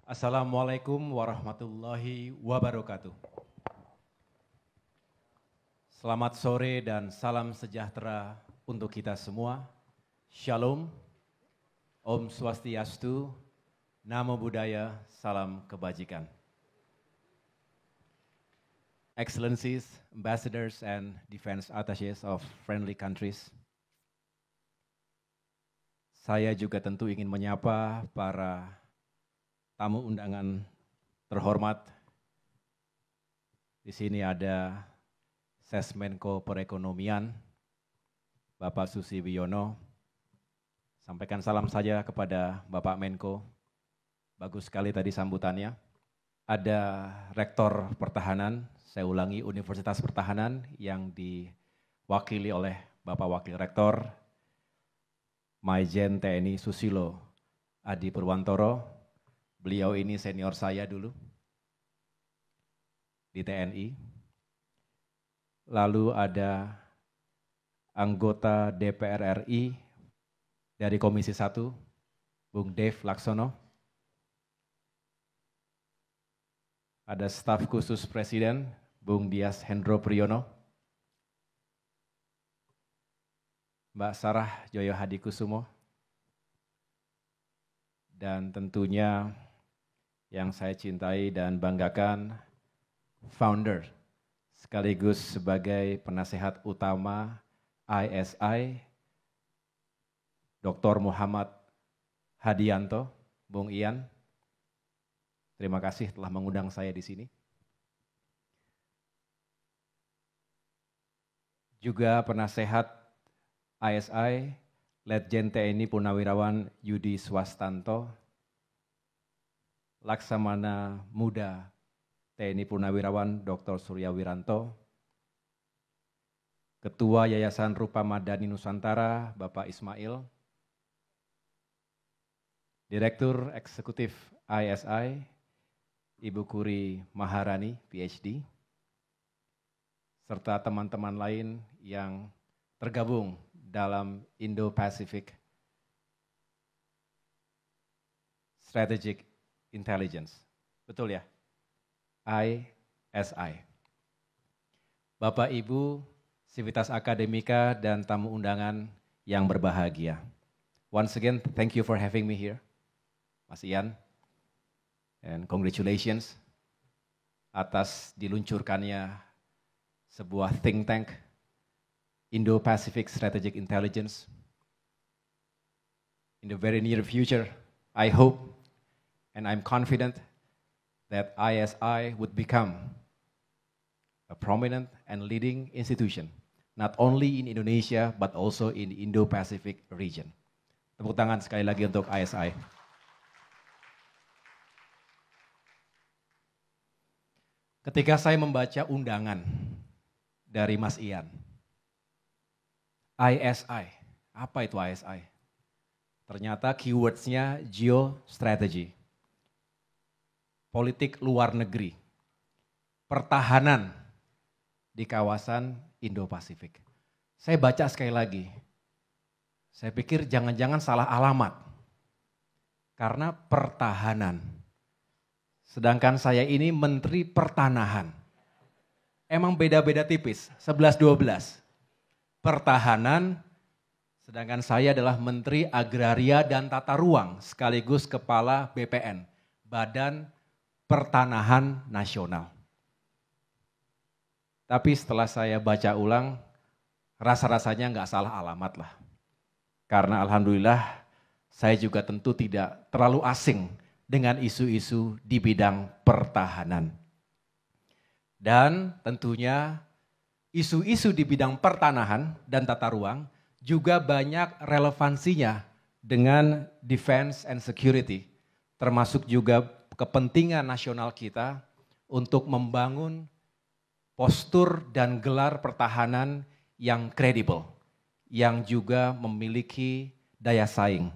Assalamualaikum warahmatullahi wabarakatuh. Selamat sore dan salam sejahtera untuk kita semua. Shalom, Om Swastiastu, Namo Buddhaya, salam kebajikan. Excellencies, ambassadors and defense attaches of friendly countries. Saya juga tentu ingin menyapa para tamu undangan terhormat. Di sini ada Sesmenko Perekonomian, Bapak Susi Wiono. Sampaikan salam saja kepada Bapak Menko. Bagus sekali tadi sambutannya. Ada Rektor Pertahanan, saya ulangi Universitas Pertahanan yang diwakili oleh Bapak Wakil Rektor, Maijen TNI Susilo Adi Purwantoro. Beliau ini senior saya dulu di TNI. Lalu ada anggota DPR RI dari Komisi 1, Bung Dev Laksono. Ada staf khusus Presiden, Bung Dias Hendro Priyono. Mbak Sarah Joyo Hadikusumo. Dan tentunya yang saya cintai dan banggakan, founder sekaligus sebagai penasehat utama ISI, Dr. Muhammad Hadianto, Bung Ian. Terima kasih telah mengundang saya di sini. Juga penasehat ISI, Letjen TNI Purnawirawan Yudi Swastanto, Laksamana Muda TNI Purnawirawan Dr. Surya Wiranto, Ketua Yayasan Rupa Madani Nusantara Bapak Ismail, Direktur Eksekutif ISI Ibu Kuri Maharani PhD, serta teman-teman lain yang tergabung dalam Indo-Pacific Strategic Intelligence. Betul ya? ISI. Bapak, Ibu, Sivitas Akademika, dan tamu undangan yang berbahagia. Once again, thank you for having me here, Mas Ian. And congratulations atas diluncurkannya sebuah think tank, Indo-Pacific Strategic Intelligence. In the very near future, I hope and I'm confident that ISI would become a prominent and leading institution, not only in Indonesia, but also in the Indo-Pacific region. Tepuk tangan sekali lagi untuk ISI. Ketika saya membaca undangan dari Mas Ian, ISI, apa itu ISI? Ternyata keywords-nya geostrategy, politik luar negeri, pertahanan di kawasan Indo-Pasifik. Saya baca sekali lagi, saya pikir jangan-jangan salah alamat, karena pertahanan. Sedangkan saya ini Menteri Pertanahan. Emang beda-beda tipis, 11-12. Pertahanan, sedangkan saya adalah Menteri Agraria dan Tata Ruang, sekaligus Kepala BPN, Badan Pertanahan Nasional. Tapi setelah saya baca ulang, rasa-rasanya nggak salah alamat lah. Karena alhamdulillah saya juga tentu tidak terlalu asing dengan isu-isu di bidang pertahanan. Dan tentunya isu-isu di bidang pertanahan dan tata ruang juga banyak relevansinya dengan defense and security, termasuk juga kepentingan nasional kita untuk membangun postur dan gelar pertahanan yang kredibel, yang juga memiliki daya saing.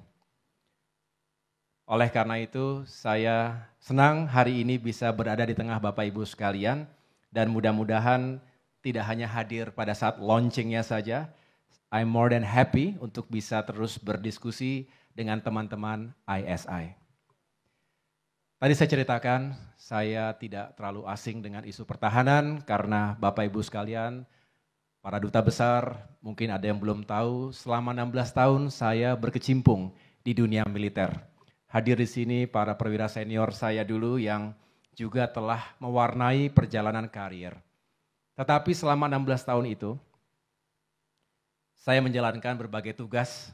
Oleh karena itu, saya senang hari ini bisa berada di tengah Bapak Ibu sekalian, dan mudah-mudahan tidak hanya hadir pada saat launchingnya saja, I'm more than happy untuk bisa terus berdiskusi dengan teman-teman ISI. Tadi saya ceritakan, saya tidak terlalu asing dengan isu pertahanan karena Bapak Ibu sekalian, para duta besar, mungkin ada yang belum tahu, selama 16 tahun saya berkecimpung di dunia militer. Hadir di sini para perwira senior saya dulu yang juga telah mewarnai perjalanan karier. Tetapi selama 16 tahun itu, saya menjalankan berbagai tugas,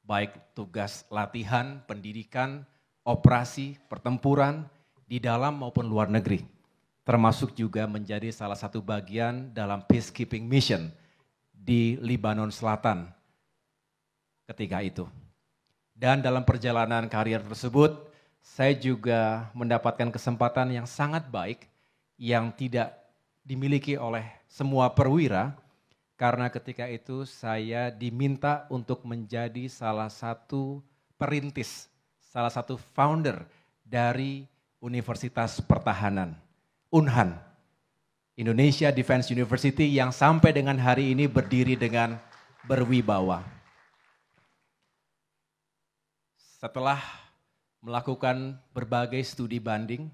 baik tugas latihan, pendidikan, operasi, pertempuran di dalam maupun luar negeri. Termasuk juga menjadi salah satu bagian dalam peacekeeping mission di Lebanon Selatan ketika itu. Dan dalam perjalanan karier tersebut, saya juga mendapatkan kesempatan yang sangat baik yang tidak dimiliki oleh semua perwira, karena ketika itu saya diminta untuk menjadi salah satu perintis, salah satu founder dari Universitas Pertahanan, UNHAN, Indonesia Defense University, yang sampai dengan hari ini berdiri dengan berwibawa. Setelah melakukan berbagai studi banding,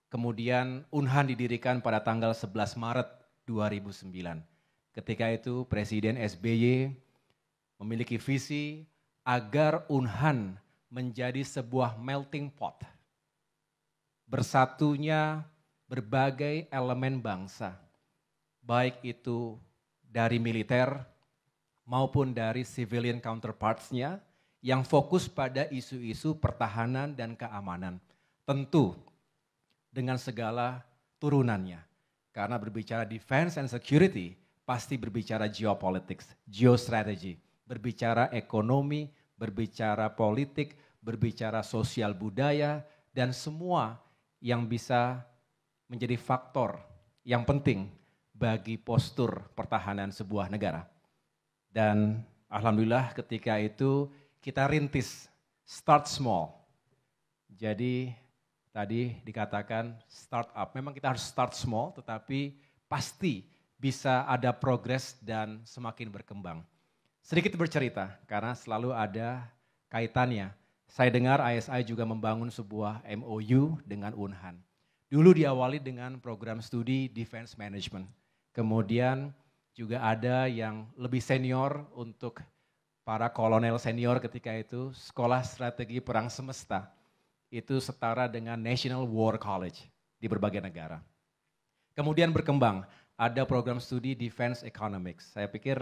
kemudian UNHAN didirikan pada tanggal 11 Maret 2009. Ketika itu Presiden SBY memiliki visi agar UNHAN menjadi sebuah melting pot, bersatunya berbagai elemen bangsa, baik itu dari militer maupun dari civilian counterparts-nya yang fokus pada isu-isu pertahanan dan keamanan. Tentu dengan segala turunannya. Karena berbicara defense and security, pasti berbicara geopolitics, geostrategy, berbicara ekonomi, berbicara politik, berbicara sosial budaya, dan semua yang bisa menjadi faktor yang penting bagi postur pertahanan sebuah negara. Dan alhamdulillah ketika itu kita rintis, start small. Jadi tadi dikatakan startup, memang kita harus start small, tetapi pasti bisa ada progres dan semakin berkembang. Sedikit bercerita, karena selalu ada kaitannya. Saya dengar ISI juga membangun sebuah MOU dengan UNHAN. Dulu diawali dengan program studi Defense Management. Kemudian juga ada yang lebih senior untuk para kolonel senior ketika itu, Sekolah Strategi Perang Semesta. Itu setara dengan National War College di berbagai negara. Kemudian berkembang, ada program studi Defense Economics. Saya pikir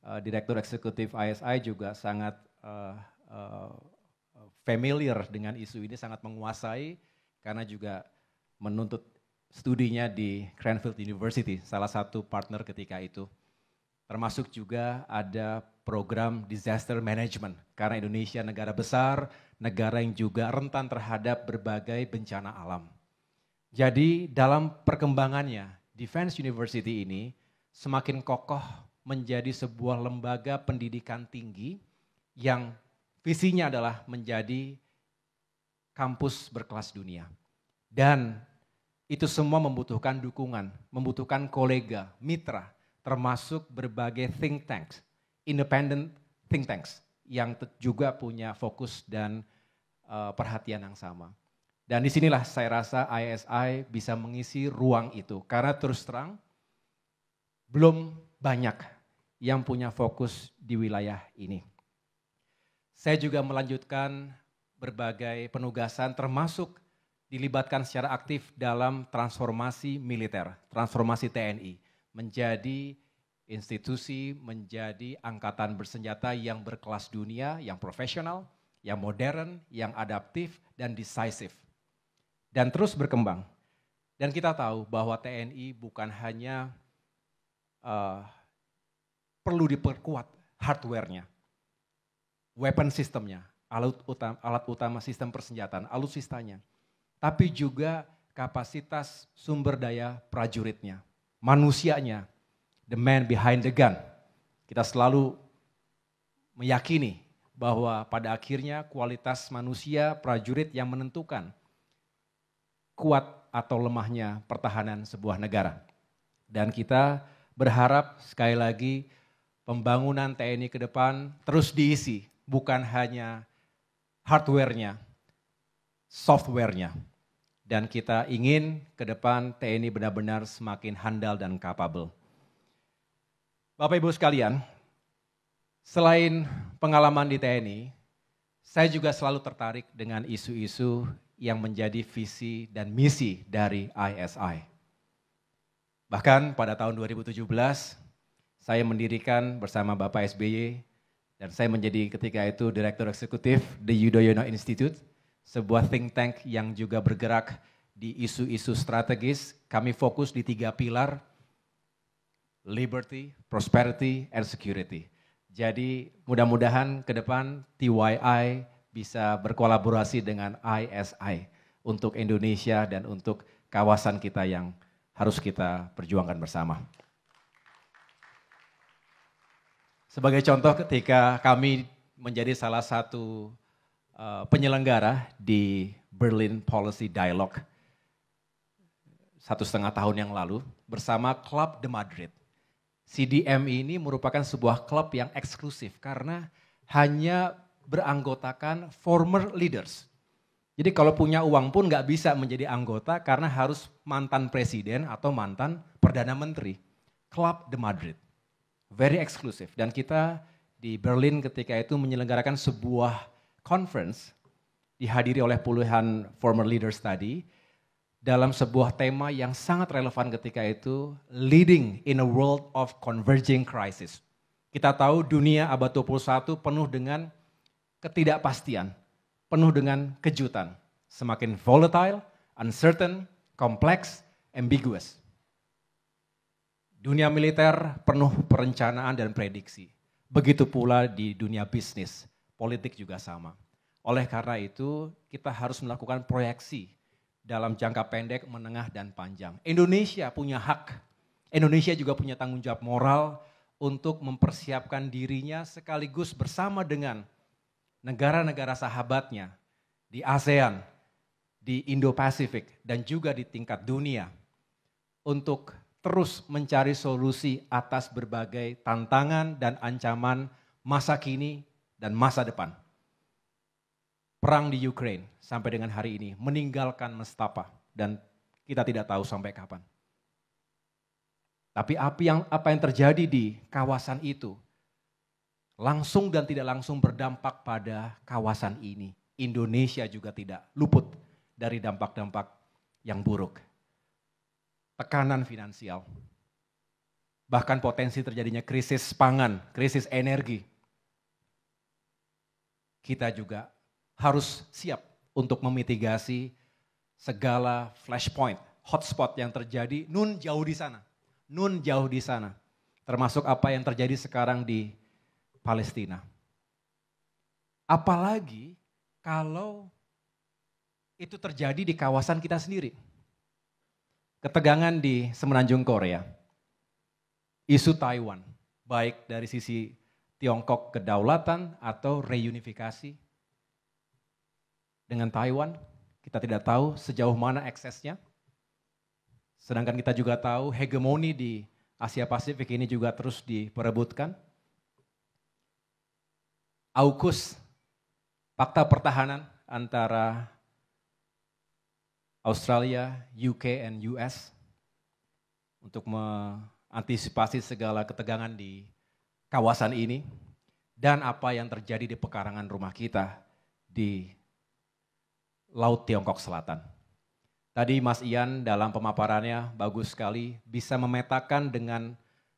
Direktur Eksekutif ISI juga sangat familiar dengan isu ini, sangat menguasai, karena juga menuntut studinya di Cranfield University, salah satu partner ketika itu. Termasuk juga ada program disaster management, karena Indonesia negara besar, negara yang juga rentan terhadap berbagai bencana alam. Jadi dalam perkembangannya, Defense University ini semakin kokoh menjadi sebuah lembaga pendidikan tinggi yang visinya adalah menjadi kampus berkelas dunia. Dan itu semua membutuhkan dukungan, membutuhkan kolega, mitra, termasuk berbagai think tanks, independent think tanks yang juga punya fokus dan perhatian yang sama. Dan disinilah saya rasa ISI bisa mengisi ruang itu. Karena terus terang, belum banyak yang punya fokus di wilayah ini. Saya juga melanjutkan berbagai penugasan termasuk dilibatkan secara aktif dalam transformasi militer, transformasi TNI. Menjadi institusi, menjadi angkatan bersenjata yang berkelas dunia, yang profesional, yang modern, yang adaptif, dan decisive. Dan terus berkembang. Dan kita tahu bahwa TNI bukan hanya perlu diperkuat hardware-nya, weapon system-nya, alat utama sistem persenjataan, alutsistanya, tapi juga kapasitas sumber daya prajuritnya, manusianya, the man behind the gun. Kita selalu meyakini bahwa pada akhirnya kualitas manusia prajurit yang menentukan kuat atau lemahnya pertahanan sebuah negara. Dan kita berharap sekali lagi pembangunan TNI ke depan terus diisi, bukan hanya hardware-nya, software-nya. Dan kita ingin ke depan TNI benar-benar semakin handal dan capable. Bapak Ibu sekalian, selain pengalaman di TNI, saya juga selalu tertarik dengan isu-isu yang menjadi visi dan misi dari ISI. Bahkan pada tahun 2017, saya mendirikan bersama Bapak SBY, dan saya menjadi ketika itu Direktur Eksekutif di Yudhoyono Institute, sebuah think tank yang juga bergerak di isu-isu strategis. Kami fokus di 3 pilar, liberty, prosperity, and security. Jadi mudah-mudahan ke depan TYI bisa berkolaborasi dengan ISI untuk Indonesia dan untuk kawasan kita yang harus kita perjuangkan bersama. Sebagai contoh ketika kami menjadi salah satu penyelenggara di Berlin Policy Dialogue 1,5 tahun yang lalu bersama Club de Madrid. CDM ini merupakan sebuah klub yang eksklusif karena hanya beranggotakan former leaders. Jadi kalau punya uang pun nggak bisa menjadi anggota karena harus mantan presiden atau mantan perdana menteri. Club de Madrid, very eksklusif. Dan kita di Berlin ketika itu menyelenggarakan sebuah conference dihadiri oleh puluhan former leaders tadi, dalam sebuah tema yang sangat relevan ketika itu, leading in a world of converging crisis. Kita tahu dunia abad 21 penuh dengan ketidakpastian, penuh dengan kejutan. Semakin volatile, uncertain, complex, ambiguous. Dunia militer penuh perencanaan dan prediksi. Begitu pula di dunia bisnis, politik juga sama. Oleh karena itu, kita harus melakukan proyeksi dalam jangka pendek, menengah, dan panjang. Indonesia punya hak, Indonesia juga punya tanggung jawab moral untuk mempersiapkan dirinya sekaligus bersama dengan negara-negara sahabatnya di ASEAN, di Indo-Pasifik, dan juga di tingkat dunia untuk terus mencari solusi atas berbagai tantangan dan ancaman masa kini dan masa depan. Perang di Ukraine sampai dengan hari ini meninggalkan nestapa dan kita tidak tahu sampai kapan. Tapi apa yang terjadi di kawasan itu langsung dan tidak langsung berdampak pada kawasan ini. Indonesia juga tidak luput dari dampak-dampak yang buruk. Tekanan finansial, bahkan potensi terjadinya krisis pangan, krisis energi. Kita juga harus siap untuk memitigasi segala flashpoint, hotspot yang terjadi nun jauh di sana. Termasuk apa yang terjadi sekarang di Palestina. Apalagi kalau itu terjadi di kawasan kita sendiri. Ketegangan di semenanjung Korea, isu Taiwan, baik dari sisi Tiongkok kedaulatan atau reunifikasi dengan Taiwan, kita tidak tahu sejauh mana eksesnya. Sedangkan kita juga tahu hegemoni di Asia Pasifik ini juga terus diperebutkan. AUKUS, fakta pertahanan antara Australia, UK, and US untuk mengantisipasi segala ketegangan di kawasan ini dan apa yang terjadi di pekarangan rumah kita di Laut Tiongkok Selatan. Tadi Mas Ian dalam pemaparannya bagus sekali bisa memetakan dengan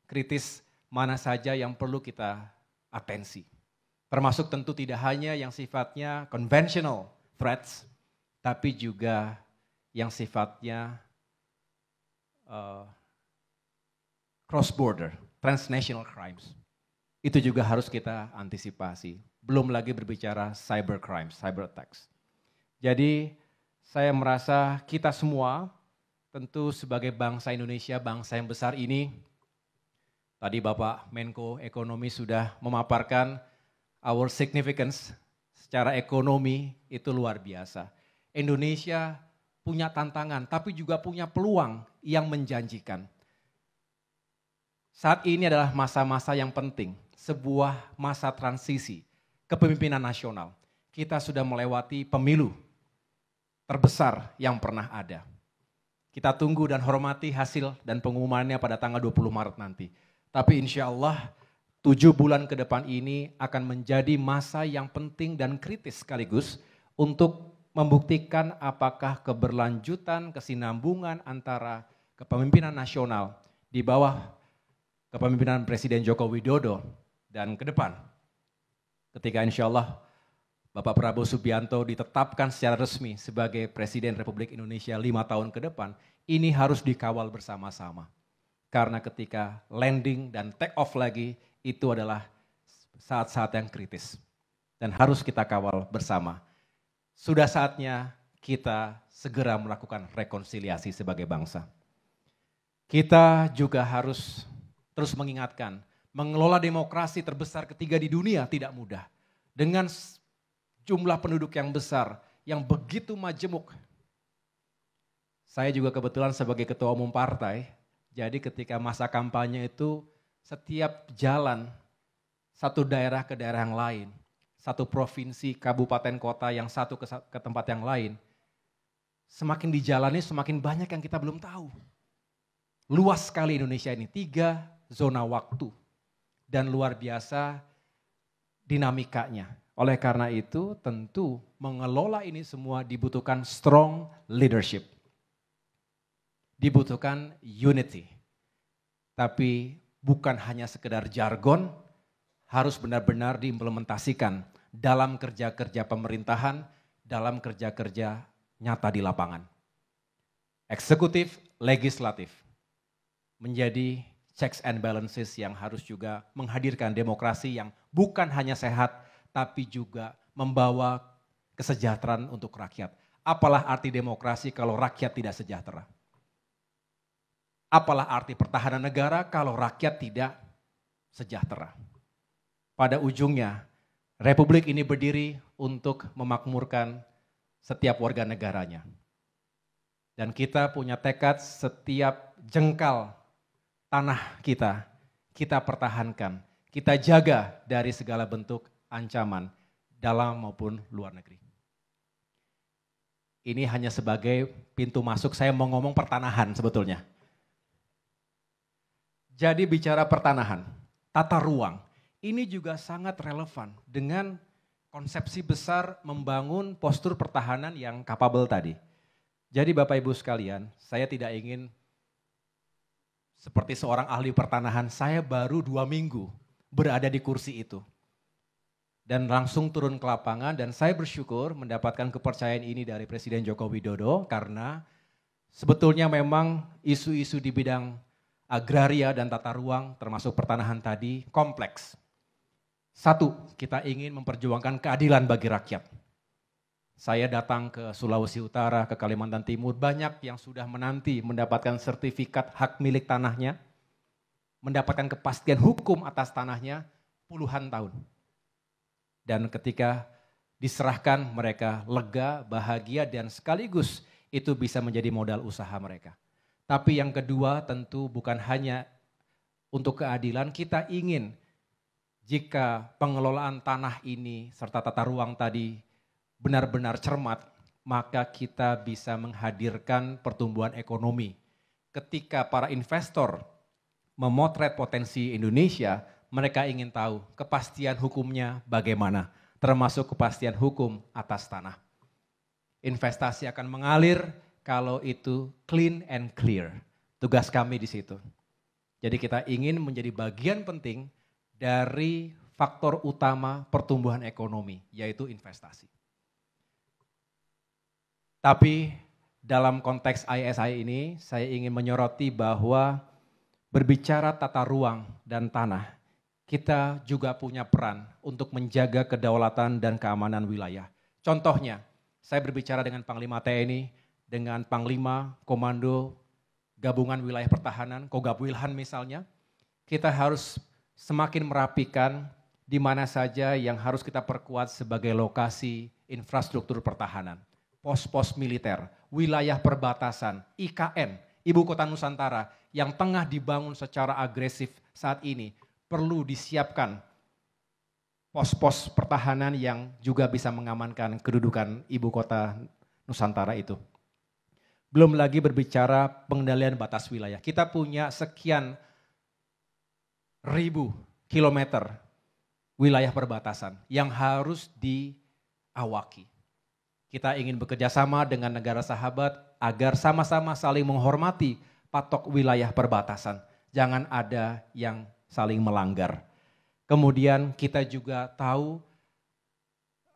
kritis mana saja yang perlu kita atensi. Termasuk tentu tidak hanya yang sifatnya conventional threats, tapi juga yang sifatnya cross-border, transnational crimes. Itu juga harus kita antisipasi. Belum lagi berbicara cyber crimes, cyber attacks. Jadi saya merasa kita semua tentu sebagai bangsa Indonesia, bangsa yang besar ini, tadi Bapak Menko Ekonomi sudah memaparkan our significance secara ekonomi itu luar biasa. Indonesia punya tantangan, tapi juga punya peluang yang menjanjikan. Saat ini adalah masa-masa yang penting, sebuah masa transisi kepemimpinan nasional. Kita sudah melewati pemilu. terbesar yang pernah ada. Kita tunggu dan hormati hasil dan pengumumannya pada tanggal 20 Maret nanti. Tapi insya Allah 7 bulan ke depan ini akan menjadi masa yang penting dan kritis sekaligus untuk membuktikan apakah keberlanjutan, kesinambungan antara kepemimpinan nasional di bawah kepemimpinan Presiden Joko Widodo dan ke depan. Ketika insya Allah Bapak Prabowo Subianto ditetapkan secara resmi sebagai Presiden Republik Indonesia 5 tahun ke depan, ini harus dikawal bersama-sama. Karena ketika landing dan take off lagi, itu adalah saat-saat yang kritis. Dan harus kita kawal bersama. Sudah saatnya kita segera melakukan rekonsiliasi sebagai bangsa. Kita juga harus terus mengingatkan, mengelola demokrasi terbesar ketiga di dunia tidak mudah. Dengan jumlah penduduk yang besar, yang begitu majemuk. Saya juga kebetulan sebagai ketua umum partai, jadi ketika masa kampanye itu setiap jalan, satu daerah ke daerah yang lain, satu provinsi, kabupaten, kota yang satu ke tempat yang lain, semakin dijalani semakin banyak yang kita belum tahu. Luas sekali Indonesia ini, 3 zona waktu dan luar biasa dinamikanya. Oleh karena itu tentu mengelola ini semua dibutuhkan strong leadership. Dibutuhkan unity. Tapi bukan hanya sekedar jargon, harus benar-benar diimplementasikan dalam kerja-kerja pemerintahan, dalam kerja-kerja nyata di lapangan. Eksekutif, legislatif menjadi checks and balances yang harus juga menghadirkan demokrasi yang bukan hanya sehat, tapi juga membawa kesejahteraan untuk rakyat. Apalah arti demokrasi kalau rakyat tidak sejahtera? Apalah arti pertahanan negara kalau rakyat tidak sejahtera? Pada ujungnya, Republik ini berdiri untuk memakmurkan setiap warga negaranya. Dan kita punya tekad setiap jengkal tanah kita pertahankan, kita jaga dari segala bentuk ancaman dalam maupun luar negeri. Ini hanya sebagai pintu masuk, saya mau ngomong pertanahan sebetulnya. Jadi bicara pertanahan, tata ruang, ini juga sangat relevan dengan konsepsi besar membangun postur pertahanan yang capable tadi. Jadi Bapak Ibu sekalian, saya tidak ingin seperti seorang ahli pertanahan, saya baru 2 minggu berada di kursi itu. Dan langsung turun ke lapangan dan saya bersyukur mendapatkan kepercayaan ini dari Presiden Joko Widodo karena sebetulnya memang isu-isu di bidang agraria dan tata ruang termasuk pertanahan tadi kompleks. 1, kita ingin memperjuangkan keadilan bagi rakyat. Saya datang ke Sulawesi Utara, ke Kalimantan Timur, banyak yang sudah menanti mendapatkan sertifikat hak milik tanahnya, mendapatkan kepastian hukum atas tanahnya puluhan tahun. Dan ketika diserahkan mereka lega, bahagia dan sekaligus itu bisa menjadi modal usaha mereka. Tapi yang kedua tentu bukan hanya untuk keadilan, kita ingin jika pengelolaan tanah ini serta tata ruang tadi benar-benar cermat, maka kita bisa menghadirkan pertumbuhan ekonomi. Ketika para investor memotret potensi Indonesia, mereka ingin tahu kepastian hukumnya bagaimana, termasuk kepastian hukum atas tanah. Investasi akan mengalir kalau itu clean and clear. Tugas kami di situ. Jadi kita ingin menjadi bagian penting dari faktor utama pertumbuhan ekonomi, yaitu investasi. Tapi dalam konteks ISI ini, saya ingin menyoroti bahwa berbicara tata ruang dan tanah, kita juga punya peran untuk menjaga kedaulatan dan keamanan wilayah. Contohnya, saya berbicara dengan Panglima TNI, dengan Panglima Komando Gabungan Wilayah Pertahanan, Kogab-Wilhan misalnya, kita harus semakin merapikan di mana saja yang harus kita perkuat sebagai lokasi infrastruktur pertahanan. Pos-pos militer, wilayah perbatasan, IKN, Ibu Kota Nusantara yang tengah dibangun secara agresif saat ini, perlu disiapkan pos-pos pertahanan yang juga bisa mengamankan kedudukan Ibu Kota Nusantara itu. Belum lagi berbicara pengendalian batas wilayah. Kita punya sekian ribu kilometer wilayah perbatasan yang harus diawaki. Kita ingin bekerja sama dengan negara sahabat agar sama-sama saling menghormati patok wilayah perbatasan. Jangan ada yang saling melanggar. Kemudian kita juga tahu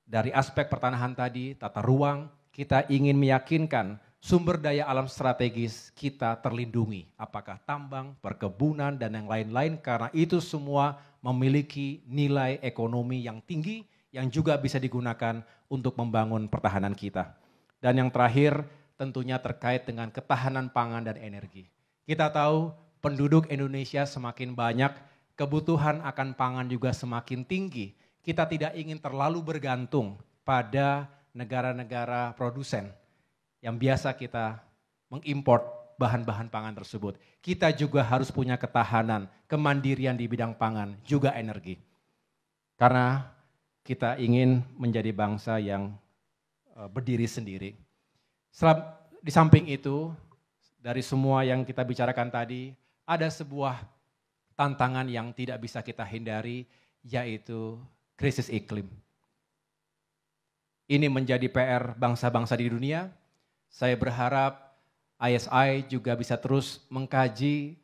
dari aspek pertanahan tadi, tata ruang, kita ingin meyakinkan sumber daya alam strategis kita terlindungi. Apakah tambang, perkebunan, dan yang lain-lain, karena itu semua memiliki nilai ekonomi yang tinggi yang juga bisa digunakan untuk membangun pertahanan kita. Dan yang terakhir tentunya terkait dengan ketahanan pangan dan energi. Kita tahu penduduk Indonesia semakin banyak, kebutuhan akan pangan juga semakin tinggi. Kita tidak ingin terlalu bergantung pada negara-negara produsen yang biasa kita mengimport bahan-bahan pangan tersebut. Kita juga harus punya ketahanan, kemandirian di bidang pangan, juga energi. Karena kita ingin menjadi bangsa yang berdiri sendiri. Di samping itu, dari semua yang kita bicarakan tadi, ada sebuah tantangan yang tidak bisa kita hindari, yaitu krisis iklim. Ini menjadi PR bangsa-bangsa di dunia. Saya berharap ISI juga bisa terus mengkaji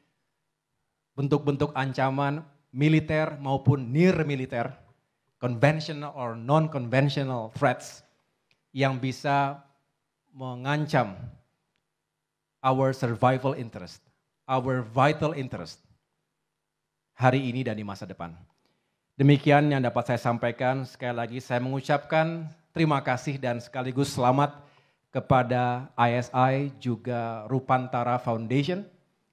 bentuk-bentuk ancaman militer maupun near militer, conventional or non-conventional threats yang bisa mengancam our survival interest, our vital interest hari ini dan di masa depan. Demikian yang dapat saya sampaikan. Sekali lagi saya mengucapkan terima kasih dan sekaligus selamat kepada ISI juga Rupantara Foundation.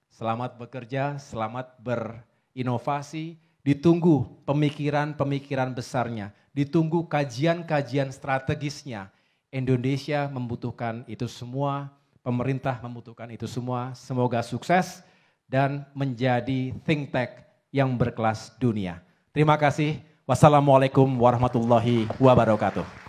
Selamat bekerja, selamat berinovasi, ditunggu pemikiran-pemikiran besarnya, ditunggu kajian-kajian strategisnya. Indonesia membutuhkan itu semua, pemerintah membutuhkan itu semua. Semoga sukses dan menjadi think tank yang berkelas dunia. Terima kasih. Wassalamualaikum warahmatullahi wabarakatuh.